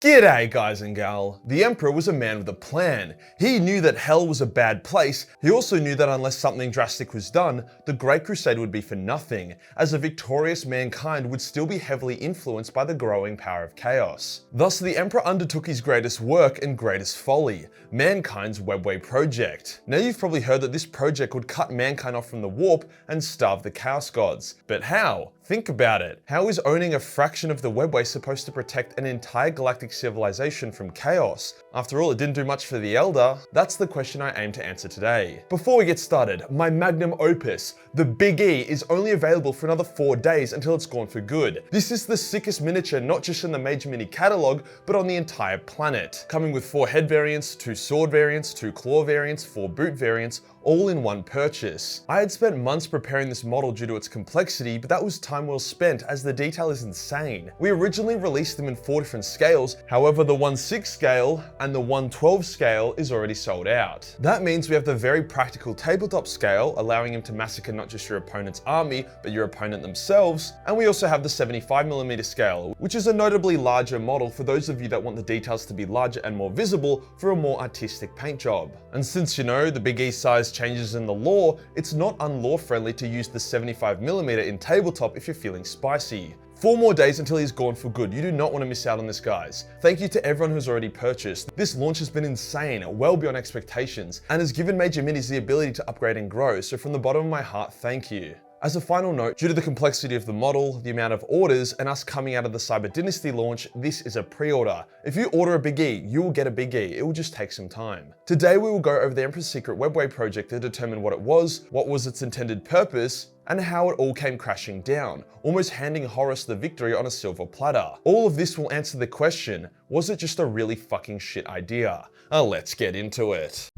G'day guys and gal. The Emperor was a man with a plan. He knew that hell was a bad place. He also knew that unless something drastic was done, the Great Crusade would be for nothing, as a victorious mankind would still be heavily influenced by the growing power of chaos. Thus, the Emperor undertook his greatest work and greatest folly, mankind's Webway project. Now you've probably heard that this project would cut mankind off from the warp and starve the Chaos Gods. But how? Think about it. How is owning a fraction of the Webway supposed to protect an entire galactic civilization from chaos? After all, it didn't do much for the Elder. That's the question I aim to answer today. Before we get started, my magnum opus, the Big E, is only available for another 4 days until it's gone for good. This is the sickest miniature, not just in the Major Mini catalog, but on the entire planet. Coming with 4 head variants, 2 sword variants, 2 claw variants, 4 boot variants, all in one purchase. I had spent months preparing this model due to its complexity, but that was time well spent as the detail is insane. We originally released them in 4 different scales, however the 1/6 scale and the 1/12 scale is already sold out. That means we have the very practical tabletop scale, allowing him to massacre not just your opponent's army, but your opponent themselves, and we also have the 75mm scale, which is a notably larger model for those of you that want the details to be larger and more visible for a more artistic paint job. And since you know the Big E size changes in the lore, it's not unlore friendly to use the 75mm in tabletop if you're feeling spicy. 4 more days until he's gone for good. You do not want to miss out on this, guys. Thank you to everyone who's already purchased. This launch has been insane, well beyond expectations, and has given Major Minis the ability to upgrade and grow, so from the bottom of my heart, thank you. As a final note, due to the complexity of the model, the amount of orders, and us coming out of the Cyber Dynasty launch, this is a pre-order. If you order a Big E, you will get a Big E. It will just take some time. Today we will go over the Emperor's Secret Webway project to determine what it was, what was its intended purpose, and how it all came crashing down, almost handing Horus the victory on a silver platter. All of this will answer the question, was it just a really fucking shit idea? Let's get into it.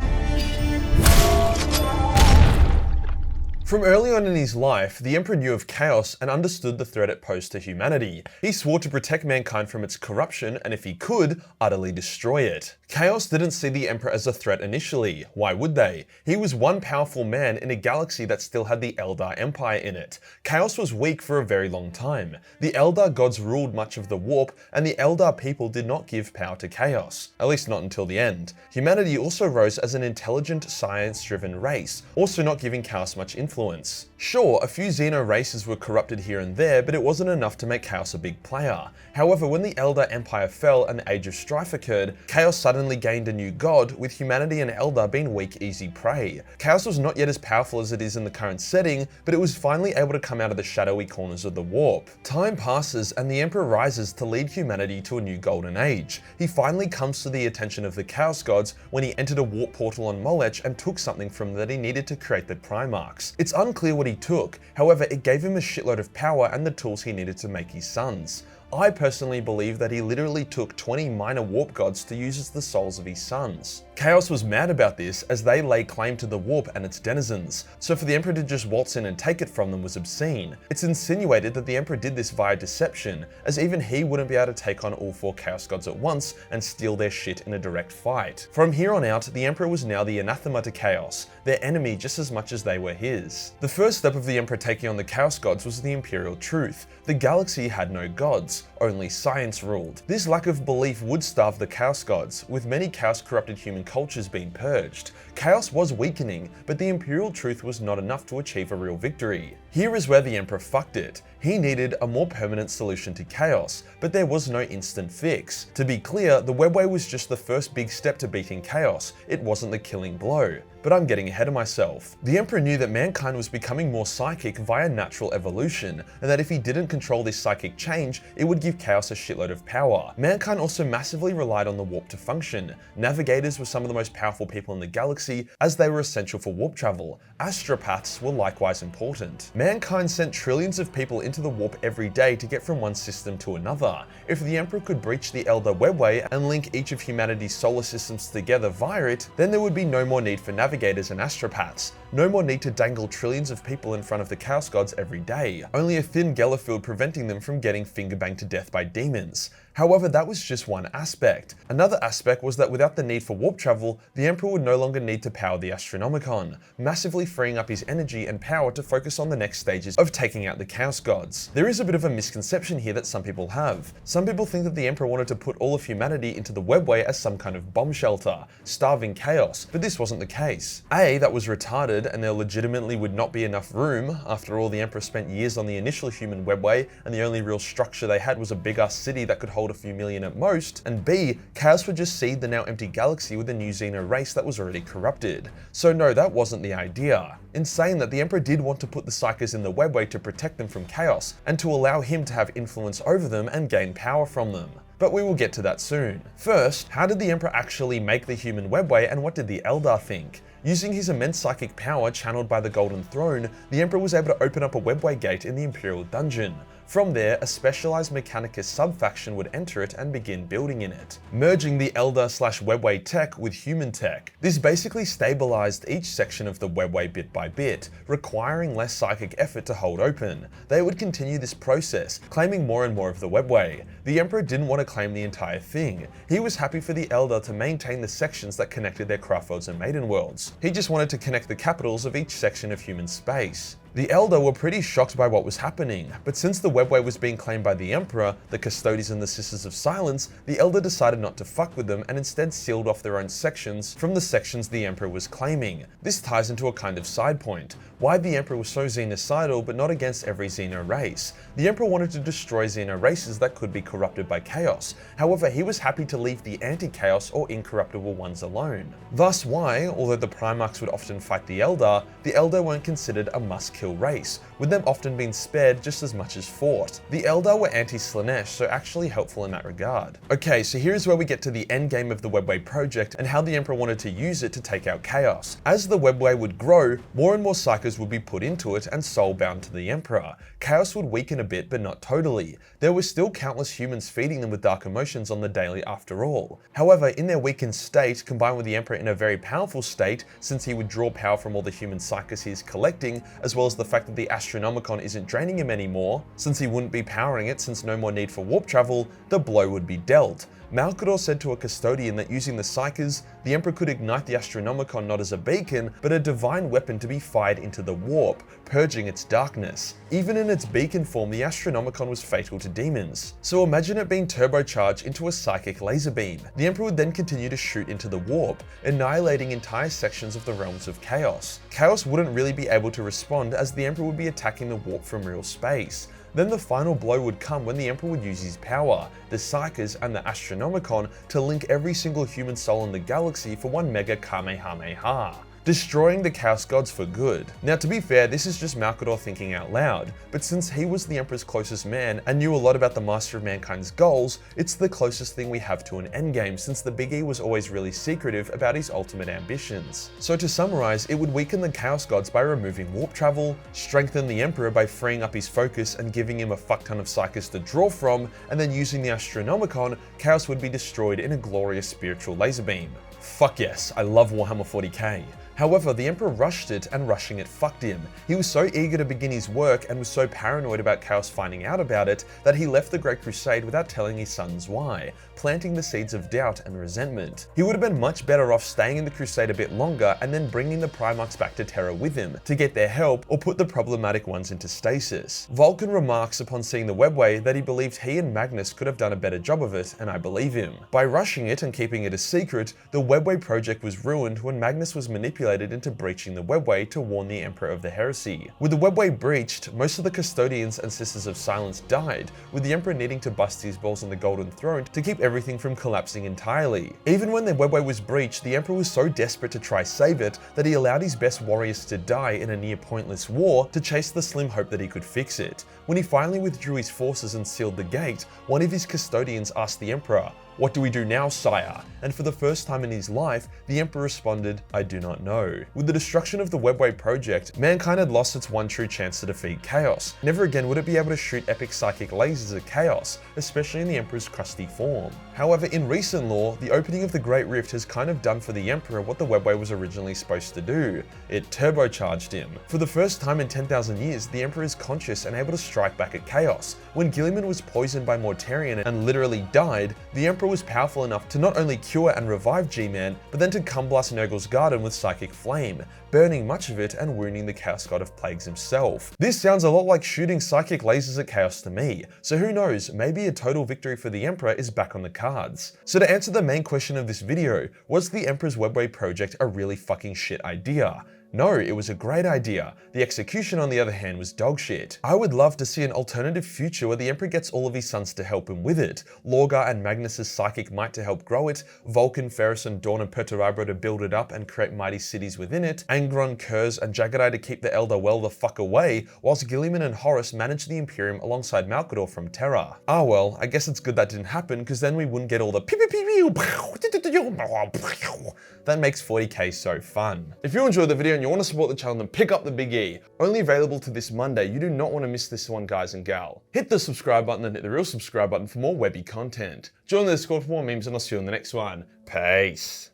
From early on in his life, the Emperor knew of chaos and understood the threat it posed to humanity. He swore to protect mankind from its corruption and, if he could, utterly destroy it. Chaos didn't see the Emperor as a threat initially. Why would they? He was one powerful man in a galaxy that still had the Eldar Empire in it. Chaos was weak for a very long time. The Eldar gods ruled much of the warp, and the Eldar people did not give power to chaos, at least not until the end. Humanity also rose as an intelligent, science-driven race, also not giving chaos much influence. Sure, a few Xeno races were corrupted here and there, but it wasn't enough to make Chaos a big player. However, when the Eldar Empire fell and the Age of Strife occurred, Chaos suddenly gained a new god, with humanity and Eldar being weak, easy prey. Chaos was not yet as powerful as it is in the current setting, but it was finally able to come out of the shadowy corners of the warp. Time passes and the Emperor rises to lead humanity to a new golden age. He finally comes to the attention of the Chaos Gods when he entered a warp portal on Molech and took something from them that he needed to create the Primarchs. It's unclear what he took, however it gave him a shitload of power and the tools he needed to make his sons. I personally believe that he literally took 20 minor warp gods to use as the souls of his sons. Chaos was mad about this as they lay claim to the warp and its denizens, so for the Emperor to just waltz in and take it from them was obscene. It's insinuated that the Emperor did this via deception, as even he wouldn't be able to take on all 4 Chaos Gods at once and steal their shit in a direct fight. From here on out, the Emperor was now the anathema to Chaos, their enemy just as much as they were his. The first step of the Emperor taking on the Chaos Gods was the Imperial truth. The galaxy had no gods, only science ruled. This lack of belief would starve the Chaos Gods, with many chaos-corrupted human cultures being purged. Chaos was weakening, but the Imperial truth was not enough to achieve a real victory. Here is where the Emperor fucked it. He needed a more permanent solution to chaos, but there was no instant fix. To be clear, the Webway was just the first big step to beating chaos. It wasn't the killing blow. But I'm getting ahead of myself. The Emperor knew that mankind was becoming more psychic via natural evolution, and that if he didn't control this psychic change, it would give chaos a shitload of power. Mankind also massively relied on the warp to function. Navigators were some of the most powerful people in the galaxy, as they were essential for warp travel. Astropaths were likewise important. Mankind sent trillions of people into the warp every day to get from one system to another. If the Emperor could breach the Elder Webway and link each of humanity's solar systems together via it, then there would be no more need for navigators and astropaths. no more need to dangle trillions of people in front of the Chaos Gods every day, only a thin Gellerfield preventing them from getting finger-banged to death by demons. However, that was just one aspect. Another aspect was that without the need for warp travel, the Emperor would no longer need to power the Astronomicon, massively freeing up his energy and power to focus on the next stages of taking out the Chaos Gods. There is a bit of a misconception here that some people have. Some people think that the Emperor wanted to put all of humanity into the Webway as some kind of bomb shelter, starving chaos, but this wasn't the case. A, that was retarded, and there legitimately would not be enough room. After all, the Emperor spent years on the initial human Webway, and the only real structure they had was a big-ass city that could hold a few million at most. And B, chaos would just seed the now empty galaxy with a new Xeno race that was already corrupted. So no, that wasn't the idea. In saying that, the Emperor did want to put the Psykers in the Webway to protect them from chaos, and to allow him to have influence over them and gain power from them. But we will get to that soon. First, how did the Emperor actually make the human Webway, and what did the Eldar think? Using his immense psychic power channeled by the Golden Throne, the Emperor was able to open up a Webway gate in the Imperial Dungeon. From there, a specialized Mechanicus sub-faction would enter it and begin building in it, merging the Eldar/Webway tech with human tech. This basically stabilized each section of the Webway bit by bit, requiring less psychic effort to hold open. They would continue this process, claiming more and more of the Webway. The Emperor didn't want to claim the entire thing. He was happy for the Eldar to maintain the sections that connected their craft worlds and maiden worlds. He just wanted to connect the capitals of each section of human space. The Eldar were pretty shocked by what was happening, but since the Webway was being claimed by the Emperor, the Custodians and the Sisters of Silence, the Eldar decided not to fuck with them and instead sealed off their own sections from the sections the Emperor was claiming. This ties into a kind of side point. Why the Emperor was so xenocidal but not against every Xeno race. The Emperor wanted to destroy Xeno races that could be corrupted by chaos. However, he was happy to leave the anti-chaos or incorruptible ones alone. Thus why, although the Primarchs would often fight the Eldar weren't considered a must-kill race, with them often being spared just as much as fought. The Eldar were anti-Slaanesh, so actually helpful in that regard. Okay, so here's where we get to the endgame of the Webway project and how the Emperor wanted to use it to take out chaos. As the Webway would grow, more and more Psykers would be put into it and soul-bound to the Emperor. Chaos would weaken a bit, but not totally. There were still countless humans feeding them with dark emotions on the daily after all. However, in their weakened state, combined with the Emperor in a very powerful state, since he would draw power from all the human Psykers he is collecting, as well as the fact that the Astronomicon isn't draining him anymore, since he wouldn't be powering it since no more need for warp travel, the blow would be dealt. Malkador said to a custodian that using the Psykers, the Emperor could ignite the Astronomicon not as a beacon, but a divine weapon to be fired into the warp, purging its darkness. Even in its beacon form, the Astronomicon was fatal to demons. So imagine it being turbocharged into a psychic laser beam. The Emperor would then continue to shoot into the warp, annihilating entire sections of the realms of chaos. Chaos wouldn't really be able to respond as the Emperor would be attacking the warp from real space. Then the final blow would come when the Emperor would use his power, the Psykers and the Astronomicon, to link every single human soul in the galaxy for one mega Kamehameha, destroying the Chaos Gods for good. Now to be fair, this is just Malkador thinking out loud, but since he was the Emperor's closest man and knew a lot about the Master of Mankind's goals, it's the closest thing we have to an endgame, since the Big E was always really secretive about his ultimate ambitions. So to summarize, it would weaken the Chaos Gods by removing warp travel, strengthen the Emperor by freeing up his focus and giving him a fuck ton of Psykers to draw from, and then using the Astronomicon, chaos would be destroyed in a glorious spiritual laser beam. Fuck yes, I love Warhammer 40k. However, the Emperor rushed it, and rushing it fucked him. He was so eager to begin his work and was so paranoid about Chaos finding out about it that he left the Great Crusade without telling his sons why, planting the seeds of doubt and resentment. He would have been much better off staying in the Crusade a bit longer and then bringing the Primarchs back to Terra with him to get their help or put the problematic ones into stasis. Vulcan remarks upon seeing the Webway that he believed he and Magnus could have done a better job of it, and I believe him. By rushing it and keeping it a secret, the Webway project was ruined when Magnus was manipulated into breaching the Webway to warn the Emperor of the heresy. With the Webway breached, most of the Custodians and Sisters of Silence died, with the Emperor needing to bust his balls on the Golden Throne to keep everything from collapsing entirely. Even when the Webway was breached, the Emperor was so desperate to try save it that he allowed his best warriors to die in a near pointless war to chase the slim hope that he could fix it. When he finally withdrew his forces and sealed the gate, one of his Custodians asked the Emperor, "What do we do now, sire?" And for the first time in his life, the Emperor responded, "I do not know." With the destruction of the Webway project, mankind had lost its one true chance to defeat chaos. Never again would it be able to shoot epic psychic lasers at chaos, especially in the Emperor's crusty form. However, in recent lore, the opening of the Great Rift has kind of done for the Emperor what the Webway was originally supposed to do. It turbocharged him. For the first time in 10,000 years, the Emperor is conscious and able to strike back at chaos. When Gilliman was poisoned by Mortarion and literally died, the Emperor was powerful enough to not only cure and revive G-Man, but then to come blast Nurgle's garden with psychic flame, burning much of it and wounding the Chaos God of Plagues himself. This sounds a lot like shooting psychic lasers at chaos to me, so who knows, maybe a total victory for the Emperor is back on the cards. So to answer the main question of this video, was the Emperor's Webway project a really fucking shit idea? No, it was a great idea. The execution, on the other hand, was dog shit. I would love to see an alternative future where the Emperor gets all of his sons to help him with it, Lorgar and Magnus's psychic might to help grow it, Vulcan, Ferris, and Dawn and Perturabo to build it up and create mighty cities within it, Angron, Kurz, and Jagadai to keep the Elder well the fuck away, whilst Gilliman and Horus manage the Imperium alongside Malkador from Terra. Ah well, I guess it's good that didn't happen, because then we wouldn't get all the that makes 40k so fun. If you enjoyed the video and you want to support the channel, then pick up the Big E. Only available to this Monday. You do not want to miss this one, guys and gal. Hit the subscribe button and hit the real subscribe button for more Webby content. Join the Discord for more memes, and I'll see you in the next one. Peace.